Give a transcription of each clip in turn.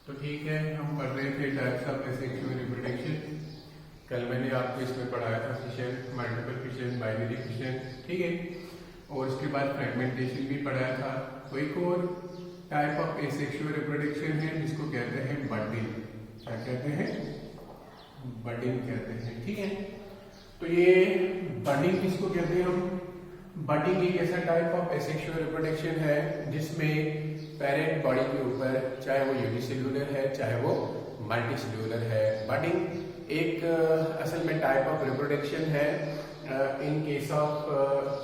तो ठीक है, हम पढ़ रहे थे टाइप्स ऑफ एसेक्सुअल रिप्रोडक्शन। कल मैंने आपको इसमें पढ़ाया था fission, multiple fission, binary fission, ठीक है। और उसके बाद फ्रेगमेंटेशन भी पढ़ाया था। तो एक और टाइप ऑफ एसेक्सुअल रिप्रोडक्शन है जिसको कहते हैं बडिंग। क्या कहते हैं? बडिंग कहते हैं, ठीक है। तो ये बडिंग किसको कहते हैं हम? बडिंग एक ऐसा टाइप ऑफ एसेक्सुअल रिप्रोडक्शन है जिसमें पेरेंट बॉडी के ऊपर, चाहे वो यूनिसेल्युलर है चाहे वो मल्टीसेल्युलर है, बडिंग एक असल में टाइप ऑफ रिप्रोडक्शन है in case of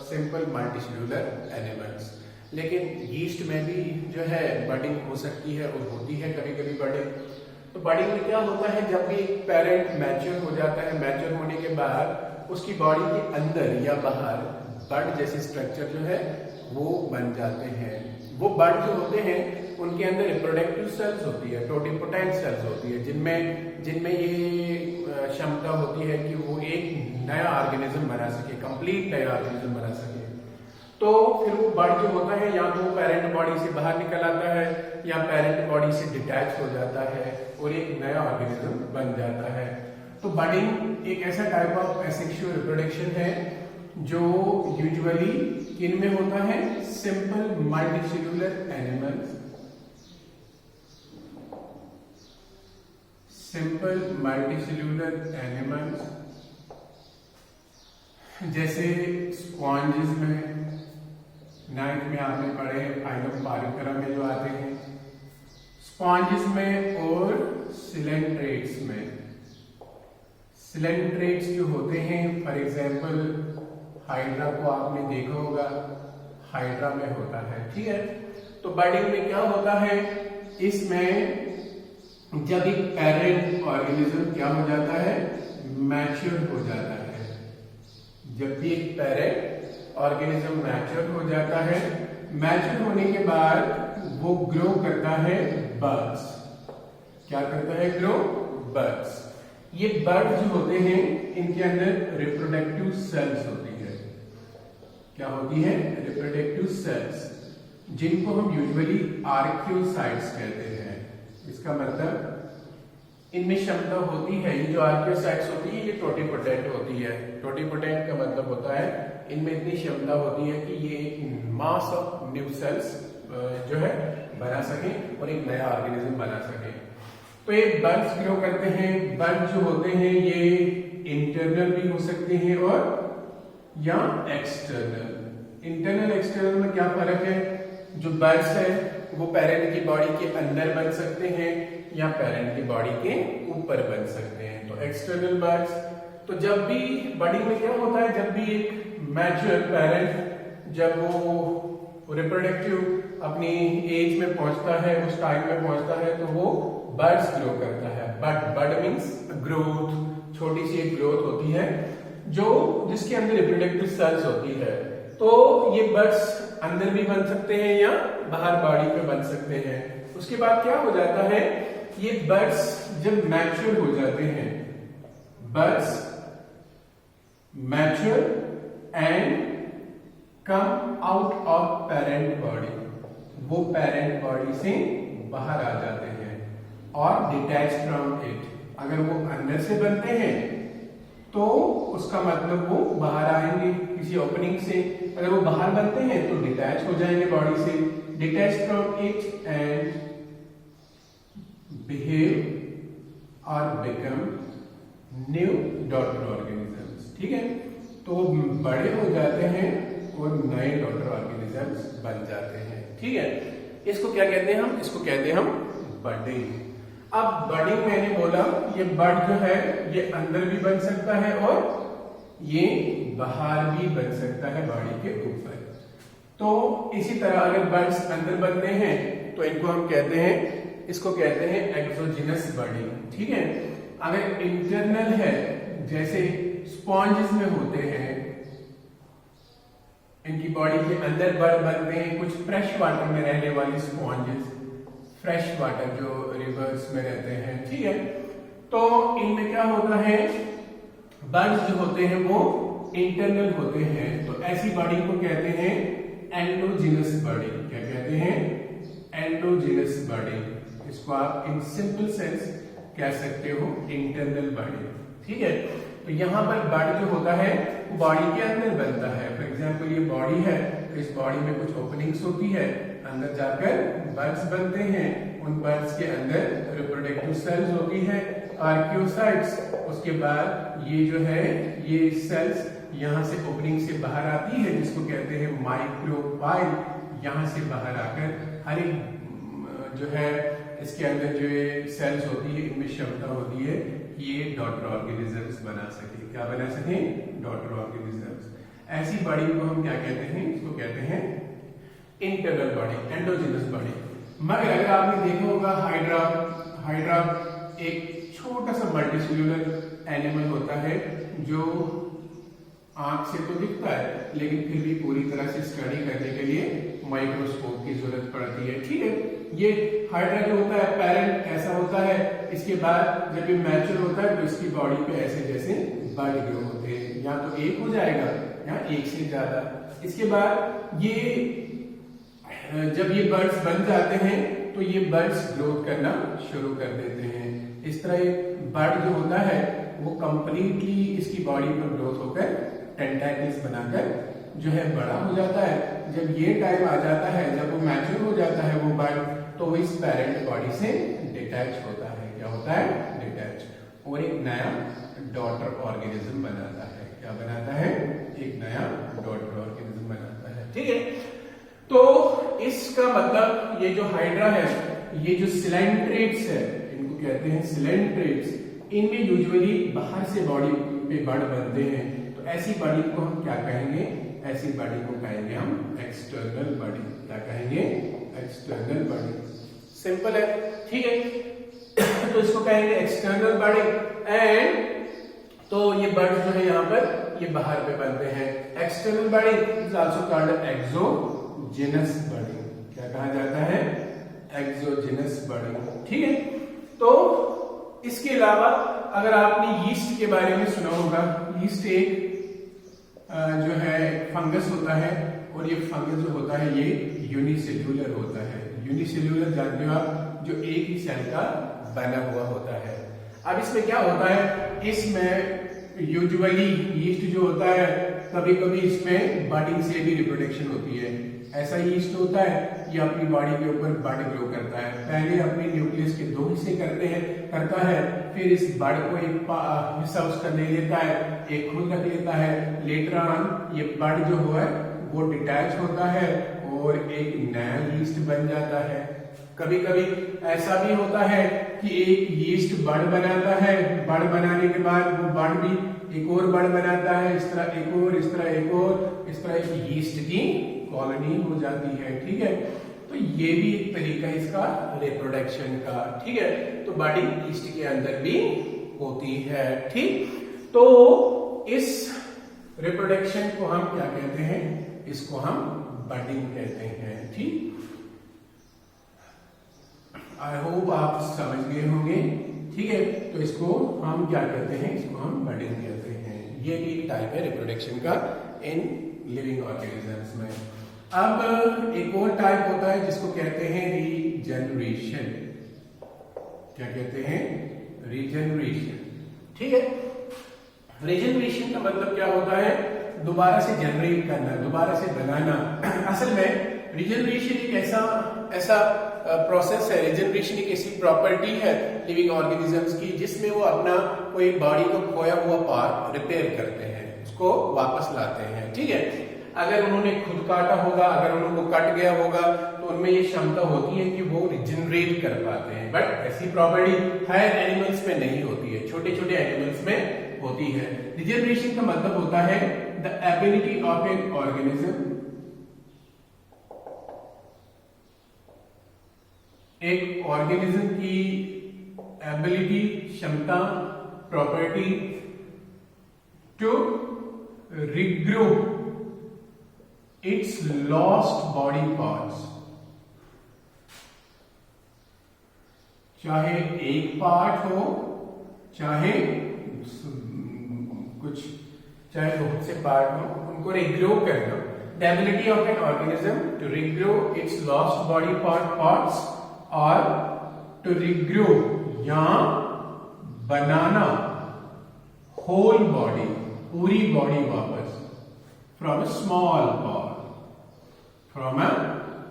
simple multicellular animals. लेकिन यीस्ट में भी जो है बडिंग हो सकती है और होती है कभी कभी बडिंग। तो बडिंग में क्या होता है, जब भी एक पेरेंट मैच्योर हो जाता है, मैच्योर होने के बाद उसकी बॉडी के अंदर या बाहर बड जैसे स्ट्रक्चर जो है वो बन जाते हैं। वो बड जो होते हैं उनके अंदर रिप्रोडक्टिव सेल्स होती है, टोटिपोटेंट सेल्स होती है, जिनमें ये क्षमता होती है कि वो एक नया ऑर्गेनिज्म बना सके, कंप्लीट नया ऑर्गेनिज्म बना सके। तो फिर वो बड जो होता है या तो पेरेंट बॉडी से बाहर निकल आता है या पेरेंट बॉडी से डिटैच हो जाता है और एक नया ऑर्गेनिज्म बन जाता है। तो बडिंग एक ऐसा टाइप ऑफ एसेक्सुअल रिप्रोडक्शन है जो यूजुअली किन में होता है? Simple multicellular animals, simple multicellular animals जैसे स्पॉन्जेस में, नाइन्थ में आपने पढ़े फाइलम पारिफेरा में जो आते हैं, स्पॉन्जेस में और सिलेंट्रेट्स में। सिलेंट्रेट्स जो होते हैं, फॉर एग्जाम्पल हाइड्रा को आपने देखा होगा, हाइड्रा में होता है, ठीक है। तो बडिंग में क्या होता है, इसमें जब एक पेरेंट ऑर्गेनिज्म क्या हो जाता है? मैच्योर हो जाता है। जब भी एक पेरेंट ऑर्गेनिज्म मैच्योर हो जाता है, मैच्योर होने के बाद वो ग्रो करता है बड्स। क्या करता है? Grow buds. ये बर्ड जो होते हैं इनके अंदर रिप्रोडक्टिव सेल्स होती है। क्या होती है? रिप्रोडक्टिव सेल्स, जिनको हम यूजुअली आर्कियोसाइट्स कहते हैं। इसका मतलब इनमें क्षमता होती है, ये जो आर्कियोसाइट्स होती है ये टोटिपोटेंट होती है। टोटिपोटेंट का मतलब होता है इनमें इतनी क्षमता होती है कि ये एक मास ऑफ न्यू सेल्स जो है बना सके और एक नया ऑर्गेनिज्म बना सके। तो ये बर्ड्स ग्रो करते हैं। बर्ड जो होते हैं ये इंटरनल भी हो सकते हैं और या एक्सटर्नल। इंटरनल एक्सटर्नल में क्या फर्क है? जो बर्ड्स है वो पेरेंट की बॉडी के अंदर बन सकते हैं या पेरेंट की बॉडी के ऊपर बन सकते हैं, तो एक्सटर्नल बर्ड्स। तो जब भी बडिंग में क्या होता है, जब भी एक मैच्योर पेरेंट जब वो रिप्रोडक्टिव अपनी एज में पहुंचता है, उस टाइम में पहुंचता है, तो वो बर्ड्स ग्रो करता है। बड मीन्स ग्रोथ, छोटी सी एक ग्रोथ होती है जो जिसके अंदर रिप्रोडक्टिव सेल्स होती है। तो ये बर्ड्स अंदर भी बन सकते हैं या बाहर बॉडी पे बन सकते हैं। उसके बाद क्या हो जाता है, ये बर्ड्स जब मैच्योर हो जाते हैं, birds mature and come out of parent body, वो पेरेंट बॉडी से बाहर आ जाते हैं और डिटैच फ्रॉम इट। अगर वो अंदर से बनते हैं तो उसका मतलब वो बाहर आएंगे किसी ओपनिंग से। अगर वो बाहर बनते हैं तो डिटैच हो जाएंगे बॉडी से, detach from it and behave और बिकम न्यू डॉटर ऑर्गेनिजम्स, ठीक है। तो वो बड़े हो जाते हैं और नए डॉटर ऑर्गेनिजम्स बन जाते हैं, ठीक है। इसको क्या कहते हैं हम? इसको कहते हैं हम बडिंग। अब बडिंग मैंने बोला, ये बड जो है ये अंदर भी बन सकता है और ये बाहर भी बन सकता है बॉडी के ऊपर। तो इसी तरह अगर बर्ड्स अंदर बनते हैं तो इनको हम कहते हैं, इसको कहते हैं एक्सोजिनस बडिंग, ठीक है। अगर इंटरनल है, जैसे स्पॉन्जेस में होते हैं, इनकी बॉडी के अंदर बर्ड बनते हैं, कुछ फ्रेश वाटर में रहने वाली स्पॉन्जेस, फ्रेश वाटर जो रिवर्स में रहते हैं, ठीक है। तो इनमें क्या होता है, बर्ड्स जो होते हैं वो इंटरनल होते हैं। तो ऐसी बॉडी को कहते हैं एंडोजिनस बॉडी। क्या कहते हैं? Endogenous body. इसको आप इन सिंपल सेंस कह सकते हो इंटरनल बॉडी। ठीक है, तो यहाँ पर बड जो होता है वो बॉडी के अंदर बनता है। फॉर एग्जाम्पल ये बॉडी है, तो इस बॉडी में कुछ ओपनिंग्स होती है, अंदर जाकर बड्स बनते हैं, उन बड्स के अंदर रिप्रोडक्टिव सेल्स होती है, आर्कियोसाइट्स। उसके बाद ये जो है ये सेल्स यहाँ से ओपनिंग से बाहर आती है जिसको कहते हैं माइक्रोपाइल। यहाँ से बाहर आकर हर एक जो है इसके अंदर जो सेल्स होती है इनमें क्षमता होती है कि ये डॉटर ऑर्गेनिजम्स बना सके। क्या बना सके? Daughter organisms. ऐसी बॉडी को हम क्या कहते हैं? इसको कहते हैं इंटरनल बॉडी, एंडोजेनस बॉडी। मगर अगर आपने देखा होगा हाइड्रा एक छोटा सा मल्टीसेल्यूलर एनिमल होता है जो आंख से तो दिखता है लेकिन फिर भी पूरी तरह से स्टडी करने के लिए माइक्रोस्कोप की जरूरत पड़ती है। ठीक है, ये हाइड्रा जो होता है पैरेंट ऐसा होता है, इसके बाद जब ये मैच्योर होता है तो इसकी बॉडी पे ऐसे जैसे बड ग्रो होते हैं, या तो एक हो जाएगा या एक से ज्यादा। इसके बाद ये जब ये बर्ड्स बन जाते हैं तो ये बर्ड्स ग्रोथ करना शुरू कर देते हैं। इस तरह एक बर्ड जो होता है वो कंप्लीटली इसकी बॉडी पर ग्रोथ होकर टेंटाकल्स बनाकर जो है बड़ा हो जाता है। जब ये टाइम आ जाता है, जब वो मैच्योर हो जाता है वो बर्ड, तो वो इस पेरेंट बॉडी से डिटैच होता है। क्या होता है? डिटैच, और एक नया डॉटर ऑर्गेनिज्म बनाता है। क्या बनाता है? एक नया डॉटर ऑर्गेनिज्म बनाता है। ठीक है, तो इसका मतलब ये जो हाइड्रा है, ये जो सिलेंट्रेट्स है, इनको कहते हैं सिलेंट्रेट्स, इनमें यूजुअली बाहर से बॉडी पे बड बनते हैं। तो ऐसी बॉडी को हम क्या कहेंगे? ऐसी बॉडी को कहेंगे हम एक्सटर्नल बॉडी। क्या कहेंगे? External body. सिंपल है। ठीक है, तो इसको कहेंगे एक्सटर्नल बॉडी। एंड तो ये बर्ड जो है यहाँ पर ये बाहर पे बनते हैं। External body is also called exogenous body. क्या कहा जाता है? Exogenous body. ठीक है, तो इसके अलावा अगर आपने यीस्ट के बारे में सुना होगा, यीस्ट एक जो है फंगस होता है, और ये फंगस जो होता है ये यूनिसेल्यूलर होता है। यूनिसेल्यूलर जानते हो आप, जो एक ही सेल का बना हुआ होता है। अब इसमें क्या होता है? इसमें यूजुअली यीस्ट जो होता है कभी कभी इसमें बडिंग से भी रिप्रोडक्शन होती है। ऐसा यीस्ट होता है, ये अपनी बॉडी के ऊपर बड ग्रो करता है। पहले अपने न्यूक्लियस के 2 हिस्से करता है, फिर इस बड को एक हिस्सा उसका ले लेता है, एक खुद रख लेता है। लेटर ऑन ये बड जो है वो डिटैच होता है और एक नया यीस्ट बन जाता है। कभी कभी ऐसा भी होता है कि एक यीस्ट बड बनाता है, बड बनाने के बाद वो बड भी एक और बड बनाता है, इस तरह एक और, इस तरह एक और, इस तरह एक यीस्ट की कॉलोनी हो जाती है। ठीक है, तो ये भी एक तरीका है इसका रिप्रोडक्शन का। ठीक है, तो बॉडी यीस्ट के अंदर भी होती है। ठीक, तो इस रिप्रोडक्शन को हम क्या कहते हैं? इसको हम बडिंग कहते हैं। ठीक, आई होप आप समझ गए होंगे। ठीक है, तो इसको हम क्या कहते हैं? इसको हम बडिंग कहते हैं। ये भी एक टाइप है रिप्रोडक्शन का इन लिविंग ऑर्गेनिजम्स में। अब एक और टाइप होता है जिसको कहते हैं रीजनरेशन। क्या कहते हैं? रीजनरेशन। ठीक है, रीजनरेशन का मतलब क्या होता है? दोबारा से जनरेट करना, दोबारा से बनाना। असल में रीजनरेशन एक ऐसा प्रोसेस है, रीजनरेशन एक ऐसी प्रॉपर्टी है लिविंग ऑर्गेनिजम्स की जिसमें वो अपना कोई बॉडी को खोया हुआ पार्ट रिपेयर करते हैं, उसको वापस लाते हैं। ठीक है, अगर उन्होंने खुद काटा होगा, अगर उनको कट गया होगा, तो उनमें ये क्षमता होती है कि वो रिजनरेट कर पाते हैं। बट ऐसी प्रॉपर्टी हायर एनिमल्स में नहीं होती है, छोटे छोटे एनिमल्स में होती है। रिजनरेशन का मतलब होता है the ability of an organism, एक ऑर्गेनिज्म की एबिलिटी, क्षमता, property to regrow its lost body parts. चाहे एक पार्ट हो, चाहे बहुत से पार्ट हो, उनको रिग्रो करना। The ability of an organism to regrow its lost body parts और टू रिग्रो या बनाना होल बॉडी, पूरी बॉडी वापस, from a small part, from a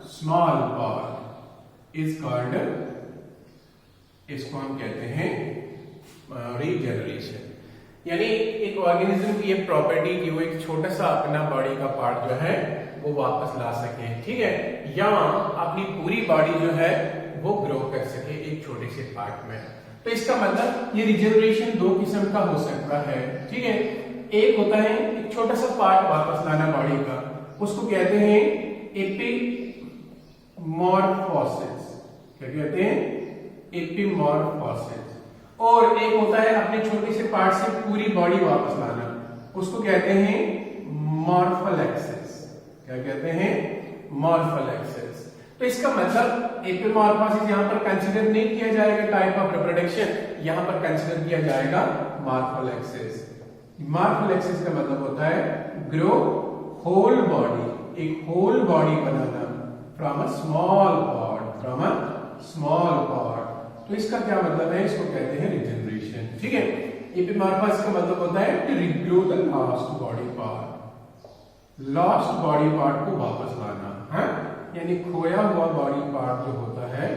small part is called, इसको हम कहते हैं रीजनरेशन। यानी एक ऑर्गेनिज्म की ये प्रॉपर्टी कि वो एक छोटा सा अपना बॉडी का पार्ट जो है वो वापस ला सके, ठीक है, या अपनी पूरी बॉडी जो है वो ग्रो कर सके एक छोटे से पार्ट में। तो इसका मतलब ये रिजनरेशन दो किस्म का हो सकता है, ठीक है। एक होता है एक छोटा सा पार्ट वापस लाना बॉडी का, उसको कहते हैं एपिमॉर्फोसिस। क्या कहते हैं? एपिमॉर्फोसिस। और एक होता है अपने छोटे से पार्ट से पूरी बॉडी वापस लाना, उसको कहते हैं मॉर्फोलेक्सिस। क्या कहते हैं? मॉर्फोलेक्सिस। तो इसका मतलब एपिमॉर्फोसिस यहां पर कंसीडर नहीं किया जाएगा टाइप ऑफ रिप्रोडक्शन, यहां पर कंसीडर किया जाएगा मॉर्फोलेक्सिस। मॉर्फोलेक्सिस का मतलब होता है ग्रो होल बॉडी, एक होल बॉडी बनाना from a small part, from a small part. तो इसका क्या मतलब है? इसको कहते हैं रिजनरेशन, ठीक है। एपिमॉर्फोसिस का मतलब होता है to regrow the lost body part, lost body part को वापस लाना है, यानी खोया हुआ बॉडी पार्ट जो होता है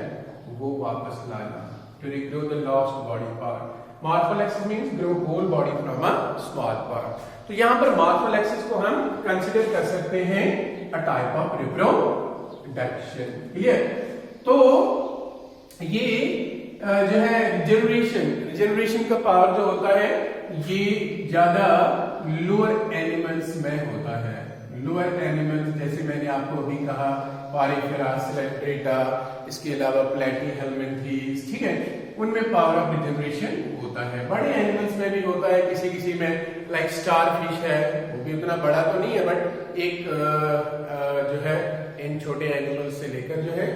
वो वापस लाना, to regrow the lost body part. Morphallaxis means grow whole body from a small part. तो यहां पर मॉर्फोलेक्सिस को हम कंसीडर कर सकते हैं अ टाइप ऑफ रिप्रोडक्शन, क्लियर। तो ये जो है रिजनरेशन का पावर जो होता है ये ज्यादा लोअर एनिमल्स में होता है। लोअर एनिमल्स जैसे मैंने आपको अभी कहा पारिफेरा, सिलेंट्रेटा, इसके अलावा प्लेटीहेल्मिन्थीज, ठीक है, उनमें पावर ऑफ रिजनरेशन होता है। बड़े एनिमल्स में भी होता है, किसी किसी में, लाइक स्टार फिश है, वो भी उतना बड़ा तो नहीं है, बट एक जो है इन छोटे एनिमल्स से लेकर जो है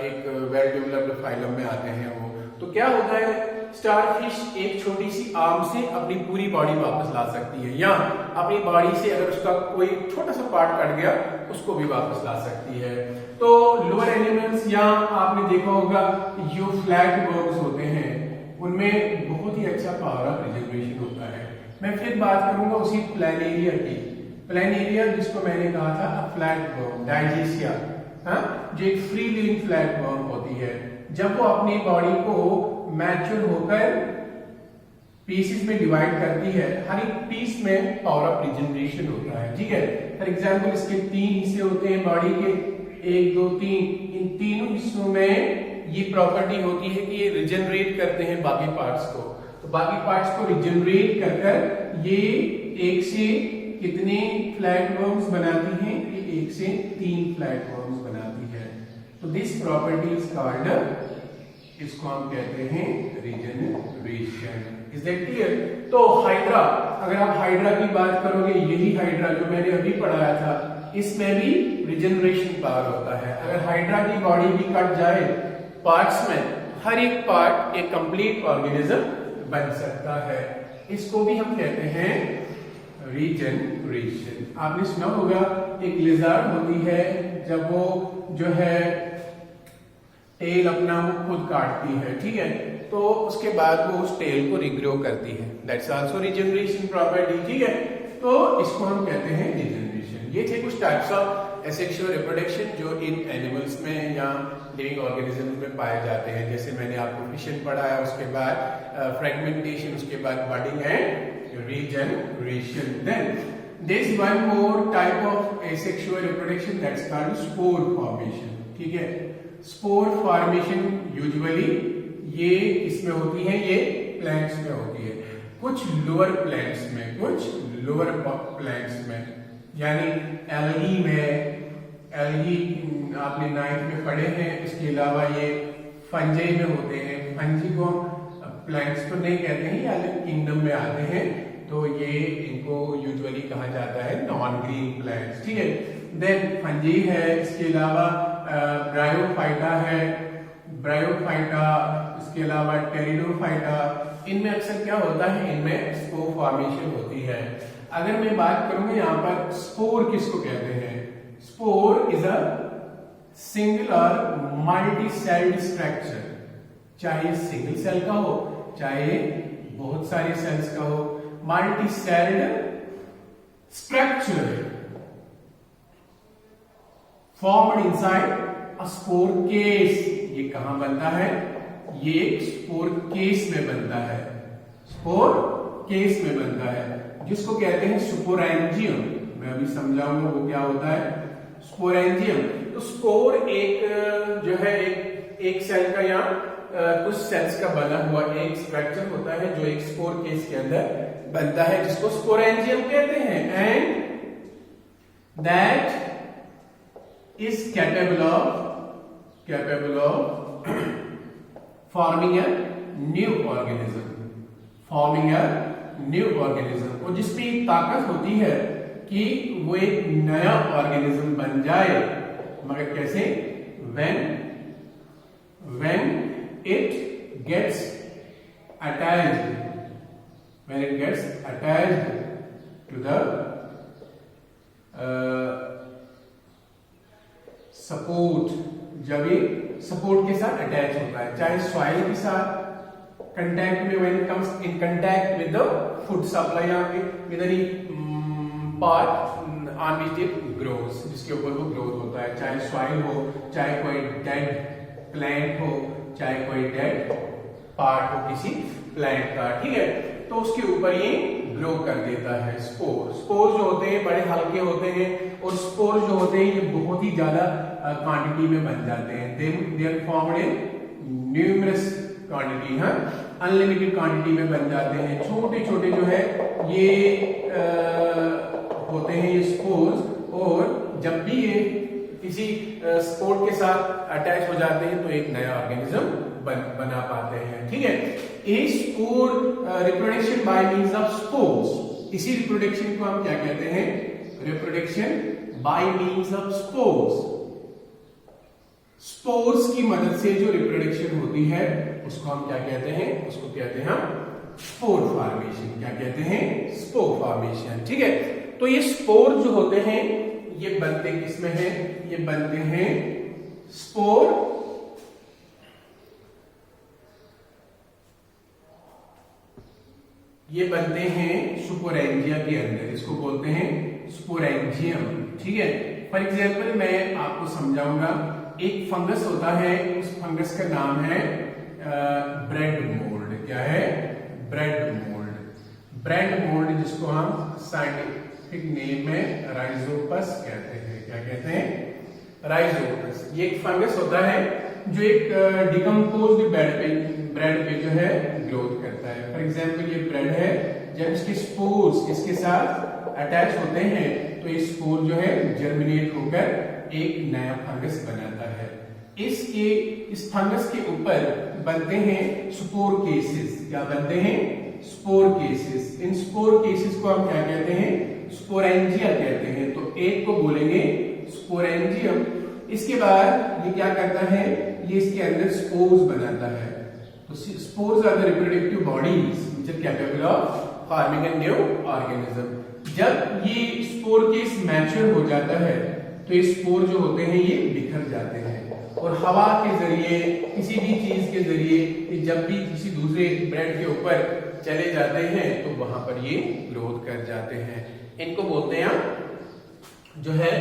एक वेल डेवलप्ड फाइलम में आते हैं वो। तो क्या होता है, स्टारफिश एक छोटी सी आर्म से अपनी पूरी बॉडी वापस ला सकती है, या अपनी बॉडी से अगर उसका कोई छोटा सा पार्ट कट गया उसको भी वापस ला सकती है। तो लोअर एनिमल्स, या आपने देखा होगा जो फ्लैट वर्म्स होते हैं उनमें बहुत ही अच्छा पावर ऑफ रिजनरेशन होता है। मैं फिर बात करूंगा उसी प्लानेरिया की, प्लानेरिया जिसको मैंने कहा था फ्लैट वर्म, डाइजेसिया, जो एक फ्री लिविंग फ्लैट वर्म होती है, जब वो अपनी बॉडी को मैच्योर होकर पीसेस में डिवाइड करती है, हर एक पीस में पावर ऑफ रिजनरेशन होता है, ठीक है। फॉर एग्जांपल इसके 3 हिस्से होते हैं बॉडी के, 1 2 3, इन तीनों हिस्सों में ये प्रॉपर्टी होती है कि ये रिजनरेट करते हैं बाकी पार्ट्स को। तो बाकी पार्ट्स को रिजनरेट कर ये एक से कितने फ्लैट वर्म्स बनाती हैं? ये 1 से 3 फ्लैट वर्म्स बनाती है। तो दिस प्रॉपर्टी इज कॉल्ड, इसको हम कहते हैं रिजनरेशन। Is that clear? तो हाइड्रा, अगर आप हाइड्रा की बात करोगे, यही हाइड्रा जो मैंने अभी पढ़ाया था, इसमें भी रिजनरेशन पावर होता है। अगर हाइड्रा की बॉडी भी कट जाए पार्ट्स में, हर एक पार्ट एक कंप्लीट ऑर्गेनिज्म बन सकता है। इसको भी हम कहते हैं रीजनरेशन। आपने सुना होगा एक लिजार्ड होती है, जब वो जो है टेल अपना वो खुद काटती है, ठीक है, तो उसके बाद वो उस टेल को रिग्रो करती है, दैट्स आल्सो रीजनरेशन प्रॉपर्टी, ठीक है। तो इसको हम कहते हैं रीजनरेशन। ये थे कुछ टाइप्स ऑफ एसेक्सुअल रिप्रोडक्शन जो इन एनिमल्स में या लिविंग ऑर्गेनिजम्स में पाए जाते हैं। जैसे मैंने आपको फिशन पढ़ाया, उसके बाद फ्रेगमेंटेशन, उसके बाद budding and regeneration. Then there is one more type of asexual reproduction that's called spore formation, ठीक है। स्पोर फॉर्मेशन यूजुअली ये इसमें होती है, ये प्लांट्स में होती है, कुछ लोअर प्लांट्स में, कुछ लोअर प्लांट्स में, यानी एल्गी में, एल्गी आपने 9th में पढ़े हैं। इसके अलावा ये फंजाई में होते हैं। फंजी को प्लांट्स तो नहीं कहते हैं, ये अलग किंगडम में आते हैं, तो ये इनको यूजुअली कहा जाता है नॉन ग्रीन प्लांट्स, ठीक है। देन फंजी है, इसके अलावा ब्रायोफाइटा है, ब्रायोफाइटा, इसके अलावा टेरिडोफाइटा। इनमें अक्सर क्या होता है, इनमें स्पोर फॉर्मेशन होती है। अगर मैं बात करूंगा यहाँ पर स्पोर किसको कहते हैं, spore is a singular multi sailed structure, चाहे सिंगल सेल का हो चाहे बहुत सारे सेल्स का हो। Multi sailed structure formed inside a spore case. ये कहां बनता है? ये एक स्पोर केस में बनता है, स्पोर केस में बनता है, जिसको कहते हैं स्पोरेंजियम। मैं अभी समझाऊंगा वो क्या होता है, स्पोरेंजियम। तो स्पोर एक जो है एक सेल का या कुछ सेल्स का बना हुआ एक स्ट्रक्चर होता है जो एक स्पोर केस के अंदर बनता है, जिसको स्पोरेंजियम कहते हैं। And that is capable of forming a new organism, और जिसमें एक ताकत होती है कि वो एक नया ऑर्गेनिज्म बन जाए। मगर कैसे? when it gets attached to the support, जब ये सपोर्ट के साथ अटैच होता है, चाहे सॉइल के साथ कंटैक्ट में, when it comes in contact with the food supply या with any part on which it grows, जिसके ऊपर वो ग्रोथ होता है, चाहे सॉइल हो, चाहे कोई डेड प्लांट हो, चाहे कोई डेड पार्ट हो किसी प्लांट का, ठीक है, तो उसके ऊपर ये ग्रो कर देता है। स्पोर जो होते हैं बड़े हल्के होते हैं, और स्पोर जो होते हैं ये बहुत ही ज्यादा क्वांटिटी में बन जाते हैं। They are formed in numerous quantity, हाँ, अनलिमिटेड क्वांटिटी में बन जाते हैं। छोटे छोटे जो है ये होते हैं ये स्पोर्स, और जब भी ये किसी स्पोर्ट के साथ अटैच हो जाते हैं तो एक नया ऑर्गेनिज्म बना पाते हैं, ठीक है। A spore reproduction by means of spores, इसी रिप्रोडक्शन को हम क्या कहते हैं? Reproduction by means of spores. Spores की मदद से जो रिप्रोडक्शन होती है उसको हम क्या कहते हैं? उसको कहते हैं हम स्पोर फॉर्मेशन। क्या कहते हैं? स्पोर फॉर्मेशन, ठीक है। तो ये स्पोर जो होते हैं ये बनते किसमें हैं? ये बनते हैं स्पोर ये बनते हैं स्पोरेंजिया के अंदर, इसको बोलते हैं स्पोरेंजियम, ठीक है। फॉर एग्जाम्पल मैं आपको समझाऊंगा, एक फंगस होता है, उस फंगस का नाम है ब्रेड मोल्ड। क्या है? ब्रेड मोल्ड, जिसको हम साइंटिफिक नेम में राइजोपस कहते हैं। क्या कहते हैं? राइजोपस। ये एक फंगस होता है जो एक डिकम्पोज्ड ब्रेड पे जो है ग्रोथ करता है। फॉर एग्जाम्पल ये ब्रेड है, जब इसके स्पोर्स इसके साथ अटैच होते हैं तो ये स्पोर जो है जर्मिनेट होकर एक नया फंगस बनाता है। इस फंगस के ऊपर बनते हैं स्पोर केसेस। क्या बनते हैं? Spore cases. इन स्पोर केसेस को हम क्या कहते हैं? स्पोरेंजिया कहते हैं। तो एक को बोलेंगे स्पोरेंजियम। इसके बाद ये क्या करता है? ये इसके अंदर स्पोर्स बनाता है। तो spores are the reproductive bodies which are capable of forming a new organism. जब ये स्पोर केस मैच्योर हो जाता है तो ये स्पोर जो होते हैं ये बिखर जाते हैं, और हवा के जरिए, किसी भी चीज के जरिए जब भी किसी दूसरे ब्रेड के ऊपर चले जाते हैं तो वहां पर ये ग्रोथ कर जाते हैं। इनको बोलते हैं जो है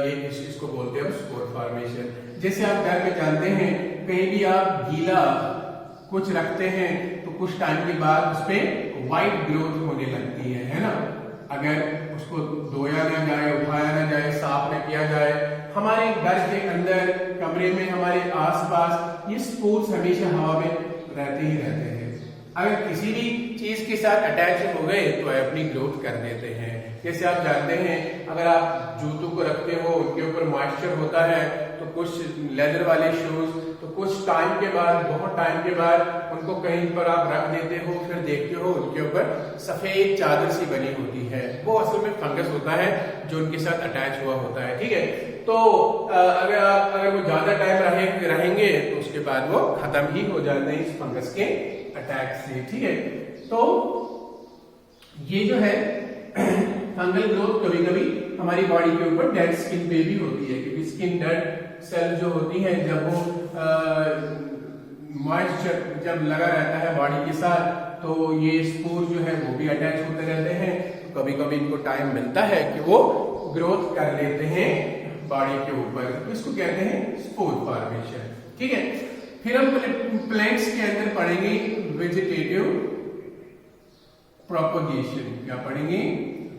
ये इसको बोलते हैं स्पोर फॉर्मेशन। जैसे आप घर में जानते हैं, कहीं भी आप गीला कुछ रखते हैं तो कुछ टाइम के बाद उस पर व्हाइट ग्रोथ होने लगती है ना। अगर उसको धोया ना जाए, उठाया ना जाए, साफ न किया जाए, हमारे घर के अंदर, कमरे में, हमारे आसपास ये स्पोर्स हमेशा हवा में रहते ही रहते हैं। अगर किसी भी चीज के साथ अटैच हो गए तो अपनी ग्रोथ कर देते हैं। जैसे आप जानते हैं, अगर आप जूतों को रखते हो, उनके ऊपर मॉइस्चर होता है, तो कुछ लेदर वाले शूज तो कुछ टाइम के बाद, बहुत टाइम के बाद उनको कहीं पर आप रख देते हो, फिर देखते हो उनके ऊपर सफेद चादर सी बनी होती है। वो असल में फंगस होता है जो उनके साथ अटैच हुआ होता है, ठीक है। तो अगर वो ज्यादा टाइम रहेंगे तो उसके बाद वो खत्म ही हो जाते हैं इस फंगस के अटैक से, ठीक है। तो ये जो है फंगल ग्रोथ कभी कभी हमारी बॉडी के ऊपर डेड स्किन पे भी होती है, क्योंकि स्किन डेड सेल जो होती है जब वो मॉइस्चर जब लगा रहता है बॉडी के साथ तो ये स्पोर जो है वो भी अटैच होते रहते हैं। तो कभी कभी इनको टाइम मिलता है कि वो ग्रोथ कर लेते हैं बॉडी के ऊपर, तो इसको कहते हैं स्पोर फॉर्मेशन। ठीक है, फिर हम प्लांट्स के अंदर पढ़ेंगे वेजिटेटिव प्रोपगेशन। क्या पढ़ेंगे?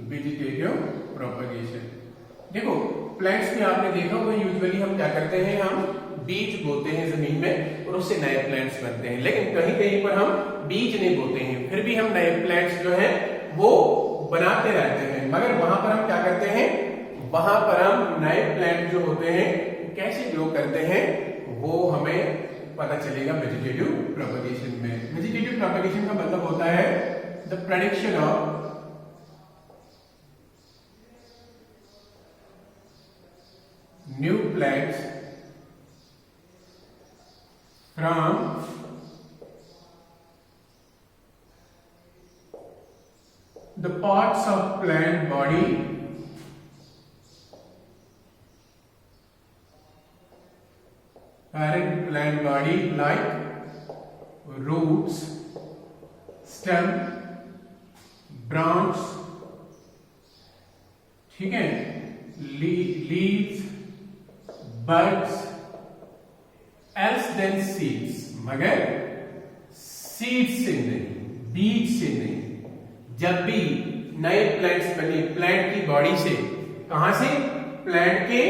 Vegetative propagation. देखो प्लांट्स में आपने देखा होगा यूजुअली हम क्या करते हैं, हम बीज बोते हैं जमीन में और उससे नए प्लांट्स बनते हैं, लेकिन कहीं कहीं पर हम बीज नहीं बोते हैं, फिर भी हम नए प्लांट्स जो है वो बनाते रहते हैं। मगर वहां पर हम क्या करते हैं, वहां पर हम नए प्लांट जो होते हैं कैसे ग्रो करते हैं वो हमें पता चलेगा वेजिटेटिव प्रोपगेशन में। वेजिटेटिव प्रोपगेशन का मतलब होता है the prediction of new plants from the parts of plant body parent plant body like roots, stem, branch, ठीक है, leaves, buds, else than seeds, मगर सीड से नहीं, बीज से नहीं। जब भी नए प्लांट्स बने प्लांट की बॉडी से, कहां से? प्लांट के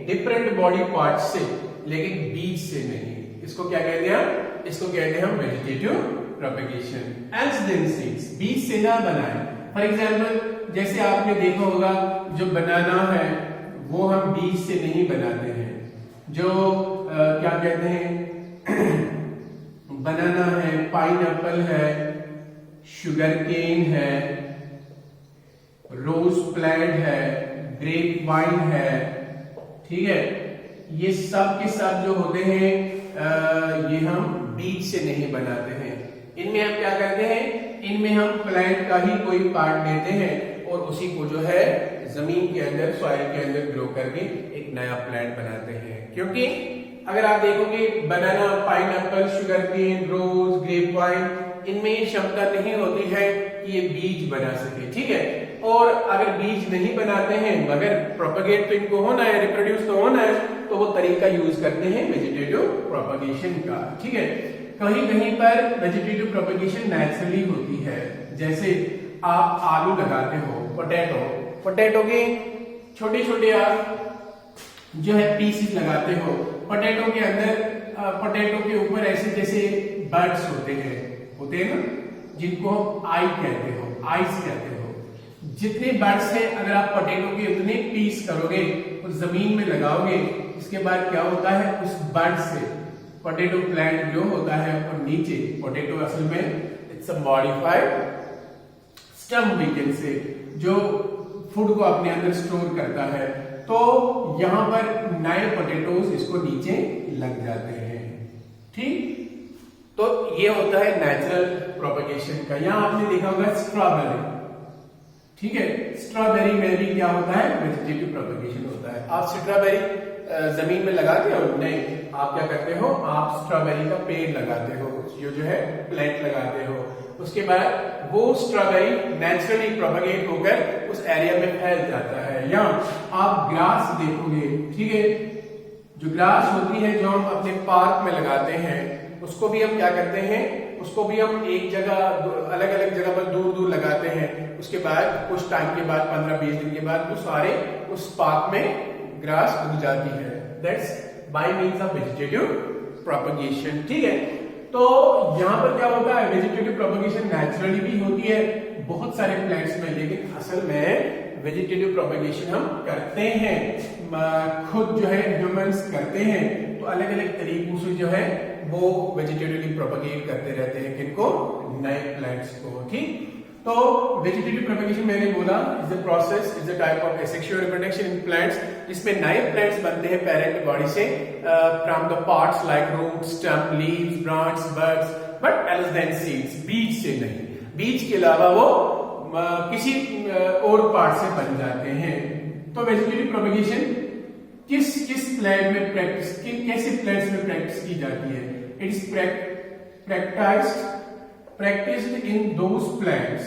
डिफरेंट बॉडी पार्ट से, लेकिन बीज से नहीं। इसको क्या कहते हैं? इसको कहते हैं हम vegetative propagation. Else than seeds, बीज से ना बनाए। फॉर एग्जाम्पल जैसे आपने देखा होगा जो बनाना है वो हम बीज से नहीं बनाते हैं। जो क्या कहते हैं बनाना है, पाइनएप्पल है, शुगर केन है, रोज प्लांट है, ग्रेप वाइन है, ठीक है, ये सब के सब जो होते हैं ये हम बीज से नहीं बनाते हैं। इनमें हम क्या करते हैं, इनमें हम प्लांट का ही कोई पार्ट लेते हैं और उसी को जो है जमीन के अंदर, सॉइल के अंदर ग्रो करके एक नया प्लांट बनाते हैं। क्योंकि अगर आप देखोगे बनाना, पाइनएप्पल, शुगर केन, रोज, ग्रेप वाइन, इनमें ये क्षमता नहीं होती है कि ये बीज बना सके। ठीक है, और अगर बीज नहीं बनाते हैं मगर प्रोपगेट तो इनको होना है, रिप्रोड्यूस तो होना है, तो वो तरीका यूज करते हैं वेजिटेटिव प्रोपगेशन का। ठीक है, कहीं कहीं पर वेजिटेटिव प्रोपगेशन नेचुरली होती है। जैसे आप आलू लगाते हो, पोटैटो के छोटे छोटे आप जो है पीसेस लगाते हो। पोटैटो के अंदर, पोटैटो के ऊपर ऐसे जैसे बर्ड्स होते हैं ना, जिनको आई कहते हो, आइस कहते हो। जितने बर्ड्स है अगर आप पोटैटो के उतने पीस करोगे उस जमीन में लगाओगे, इसके बाद क्या होता है, उस बर्ड से पोटैटो प्लांट ग्रो होता है और नीचे पोटैटो असल में it's a modified stem, we can say, जो फूड को अपने अंदर स्टोर करता है। तो यहां पर नए पोटैटोज इसको नीचे लग जाते हैं। ठीक, तो ये होता है नेचुरल प्रोपगेशन का। यहां आपने देखा होगा स्ट्रॉबेरी, ठीक है, स्ट्रॉबेरी में भी क्या होता है, वेजिटेटिव प्रोपगेशन होता है। आप स्ट्रॉबेरी जमीन में लगाते हो? नहीं, आप क्या करते हो, आप स्ट्रॉबेरी का पेड़ लगाते हो, जो है प्लांट लगाते हो। उसके बाद वो स्ट्रॉबेरी नेचुरली प्रोपगेट होकर उस एरिया में फैल जाता है। या आप ग्रास देखोगे, ठीक है, जो ग्रास होती है जो हम अपने पार्क में लगाते हैं, उसको भी हम क्या करते हैं, उसको भी हम एक जगह, अलग अलग जगह पर दूर दूर लगाते हैं। उसके बाद कुछ टाइम के बाद, 15-20 दिन के बाद, वो सारे उस पार्क में ग्रास उग जाती है। That's bye means of vegetative propagation. ठीक है, तो यहां पर क्या होता है, वेजिटेटिव प्रोपगेशन नेचुरली भी होती है बहुत सारे प्लांट्स में, लेकिन असल में वेजिटेटिव प्रोपगेशन हम करते हैं खुद, जो है ह्यूमंस करते हैं। तो अलग अलग तरीकों से जो है वो वेजिटेटिवली प्रोपगेट करते रहते हैं, किनको, नए प्लांट्स को। ठीक, तो वेजिटेटिव प्रोपगेशन मैंने बोला is a process, is a type of asexual reproduction in plants, जिसमें नए प्लांट्स बनते हैं पेरेंट बॉडी से from the parts like root, stem, leaves, branch, buds, but else than seeds, बीज से नहीं। बीज के अलावा वो किसी और पार्ट से बन जाते हैं। तो वेजिटेटिव प्रोपगेशन किस किस प्लांट में प्रैक्टिस, कैसे प्लांट्स में प्रैक्टिस की जाती है? It's practiced in those plants,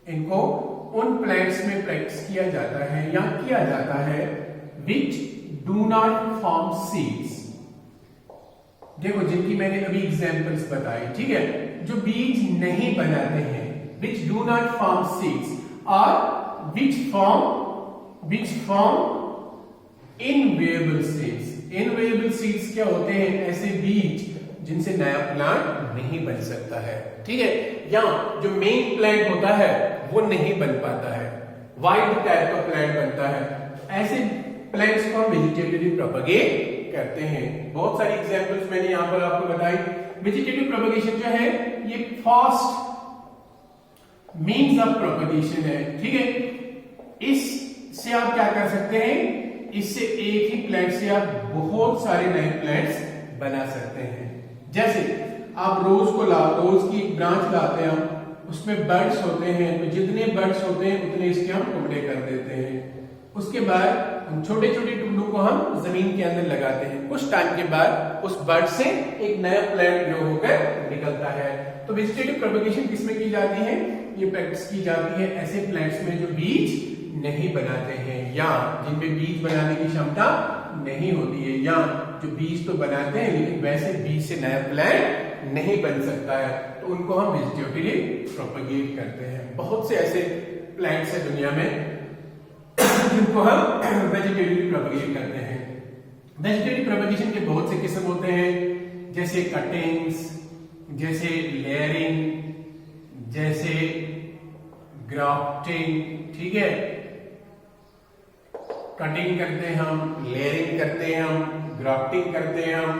इनको उन प्लांट्स में प्रैक्टिस किया जाता है या किया जाता है which do not form seeds। देखो जिनकी मैंने अभी एग्जांपल्स बताई, ठीक है, जो बीज नहीं बनाते हैं, which do not form seeds और which form inviable seeds। Invariable seeds क्या होते हैं? ऐसे बीज जिनसे नया प्लांट नहीं बन सकता है, ठीक है, या जो मेन प्लांट होता है वो नहीं बन पाता है, वाइल्ड टाइप का प्लांट बनता है। ऐसे प्लांट्स को हम वेजिटेटिवली प्रोपगेट करते हैं। बहुत सारी एग्जांपल्स मैंने यहां पर आपको बताई। वेजिटेटिव प्रोपगेशन जो है ये फास्ट मीन्स ऑफ प्रोपगेशन है, ठीक है। इससे आप क्या कर सकते हैं? इससे एक ही प्लांट से आप बहुत सारे नए प्लांट्स बना सकते हैं। जैसे आप रोज की एक ब्रांच लाते हैं, उसमें बर्ड्स होते हैं, तो जितने बर्ड्स होते हैं उतने इसके हम टुकड़े कर देते हैं। उसके बाद हम छोटे छोटे टुकड़ों को हम जमीन के अंदर लगाते हैं। कुछ टाइम के बाद उस बर्ड से एक नया प्लांट ग्रो होकर निकलता है। तो वेजिटेटिव प्रोपगेशन किसमें की जाती है? ये प्रैक्टिस की जाती है ऐसे प्लांट्स में जो बीज नहीं बनाते हैं या जिनमें बीज बनाने की क्षमता नहीं होती है, या जो बीज तो बनाते हैं लेकिन वैसे बीज से नया प्लांट नहीं बन सकता है, तो उनको हम वेजिटेटिवली प्रोपगेट करते हैं। बहुत से ऐसे प्लांट्स है दुनिया में जिनको हम वेजिटेटिवली प्रोपगेट करते हैं। वेजिटेटिव प्रोपगेशन के बहुत से किस्म होते हैं, जैसे कटिंग्स, जैसे लेयरिंग, जैसे ग्राफ्टिंग, ठीक है, कटिंग करते हैं हम, लेयरिंग करते हैं हम, ग्राफ्टिंग करते हैं हम,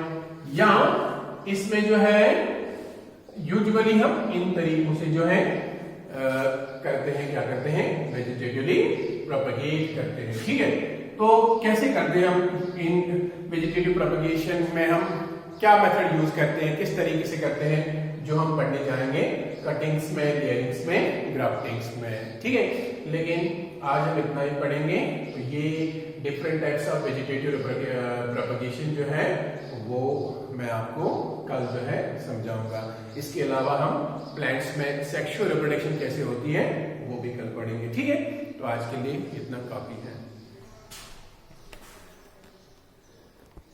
या इसमें जो है यूजुअली हम इन तरीकों से जो है करते हैं, क्या करते हैं? वेजिटेटिवली प्रोपगेट करते हैं, ठीक है। तो कैसे करते हैं हम इन वेजिटेटिव प्रोपगेशन में? हम क्या मेथड यूज करते हैं, किस तरीके से करते हैं, जो हम पढ़ने जाएंगे कटिंग्स में, लेयरिंग्स में, ग्राफ्टिंग्स में, ठीक है। लेकिन आज हम इतना ही पढ़ेंगे। तो ये different types of vegetative propagation जो है वो मैं आपको कल जो है समझाऊंगा। इसके अलावा हम प्लांट्स में सेक्सुअल रिप्रोडक्शन कैसे होती है वो भी कल पढ़ेंगे, ठीक है। तो आज के लिए इतना काफी है।